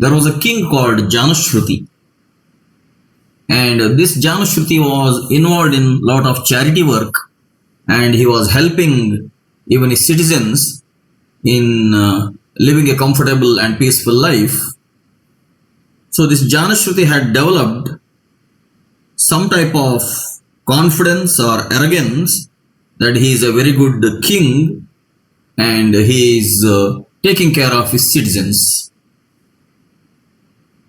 there was a king called Janushruthi. And this Janushruthi was involved in a lot of charity work, and he was helping even his citizens in living a comfortable and peaceful life. So this Janushruthi had developed some type of confidence or arrogance that he is a very good king and he is taking care of his citizens.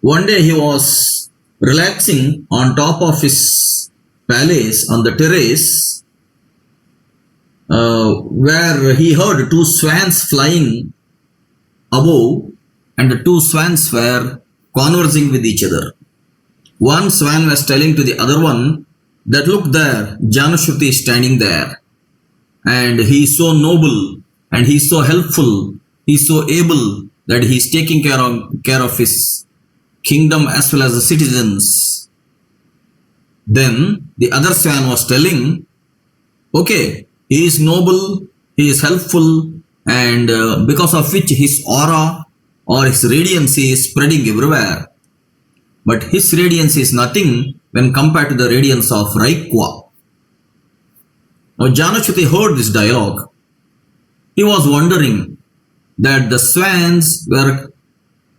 One day he was relaxing on top of his palace on the terrace, where he heard two swans flying above, and the two swans were conversing with each other. One swan was telling to the other one that, look there, Janushruthi is standing there, and he is so noble and he is so helpful, he is so able that he is taking care of his kingdom as well as the citizens. Then the other swan was telling, okay, he is noble, he is helpful, and because of which his aura or his radiance is spreading everywhere. But his radiance is nothing when compared to the radiance of Raikwa. Now Janushruthi heard this dialogue. He was wondering that the swans were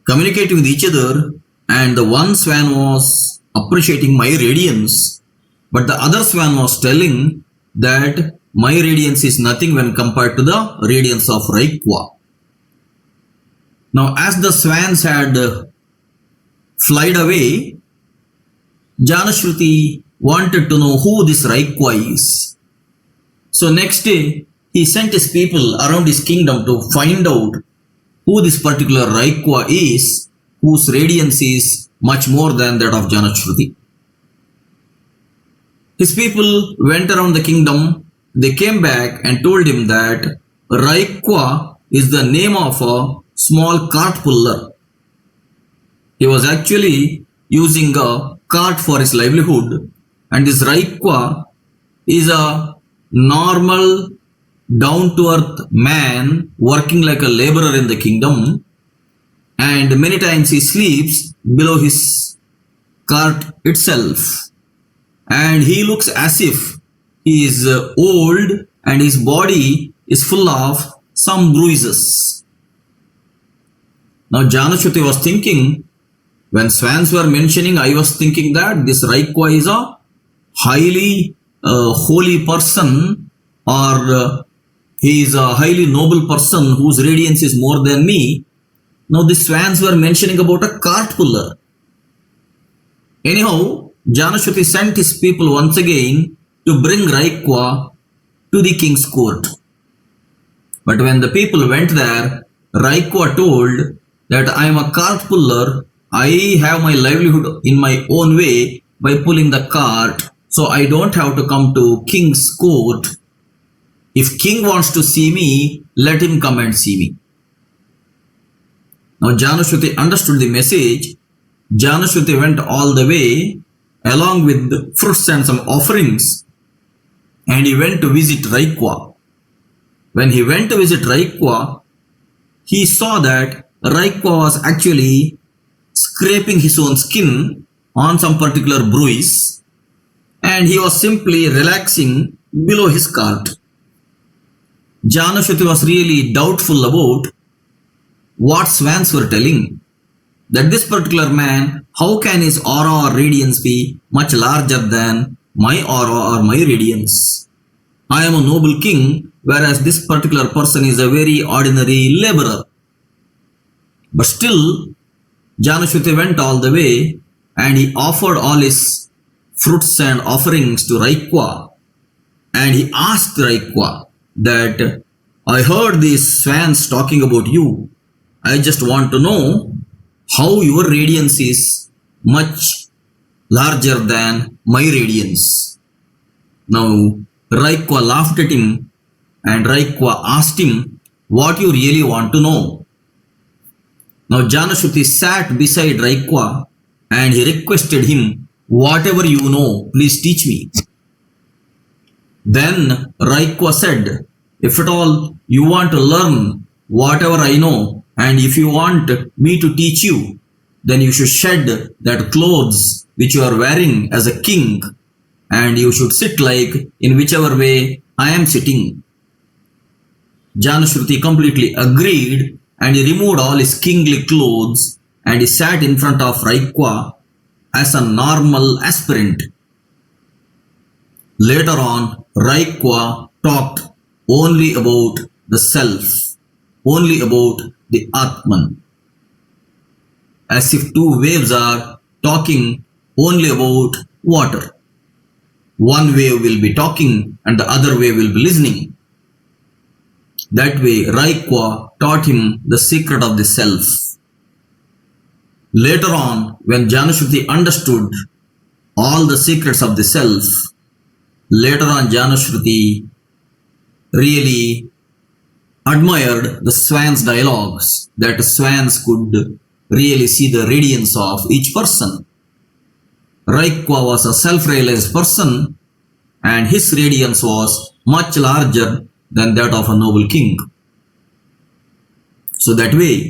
communicating with each other, and the one swan was appreciating my radiance, but the other swan was telling that my radiance is nothing when compared to the radiance of Raikwa. Now as the swans had flied away, Janushruthi wanted to know who this Raikwa is. So next day, he sent his people around his kingdom to find out who this particular Raikwa is, whose radiance is much more than that of Janushruthi. His people went around the kingdom. They came back and told him that Raikwa is the name of a small cart puller. He was actually using a cart for his livelihood, and this Raikwa is a normal, down-to-earth man working like a laborer in the kingdom, and many times he sleeps below his cart itself, and he looks as if he is old and his body is full of some bruises. Now Janushruthi was thinking, when swans were mentioning, I was thinking that this Raikwa is a highly holy person, or he is a highly noble person whose radiance is more than me. Now the swans were mentioning about a cart puller. Anyhow, Janushruthi sent his people once again to bring Raikwa to the king's court. But when the people went there, Raikwa told that I am a cart puller, I have my livelihood in my own way by pulling the cart, so I don't have to come to king's court. If king wants to see me, let him come and see me. Now Janushruthi understood the message. Janushruthi went all the way along with fruits and some offerings, and he went to visit Raikwa. When he went to visit Raikwa, he saw that Raikwa was actually scraping his own skin on some particular bruise, and he was simply relaxing below his cart. Janushruthi was really doubtful about what swans were telling, that this particular man, how can his aura or radiance be much larger than my aura or my radiance? I am a noble king, whereas this particular person is a very ordinary laborer. But still, Janushruthi went all the way and he offered all his fruits and offerings to Raikwa, and he asked Raikwa that, I heard these swans talking about you. I just want to know how your radiance is much larger than my radiance. Now Raikwa laughed at him, and Raikwa asked him what you really want to know. Now Janushruthi sat beside Raikwa and he requested him, whatever you know, please teach me. Then Raikwa said, if at all you want to learn whatever I know, and if you want me to teach you, then you should shed that clothes which you are wearing as a king, and you should sit like in whichever way I am sitting. Janushruthi completely agreed, and he removed all his kingly clothes and he sat in front of Raikwa as a normal aspirant. Later on, Raikwa talked only about the self, only about the Atman. As if two waves are talking only about water. One wave will be talking and the other wave will be listening. That way, Raikwa taught him the secret of the self. Later on, when Janushruthi understood all the secrets of the self, later on Janushruthi really admired the swans' dialogues, that swans could really see the radiance of each person. Raikwa was a self-realized person, and his radiance was much larger than that of a noble king. So that way,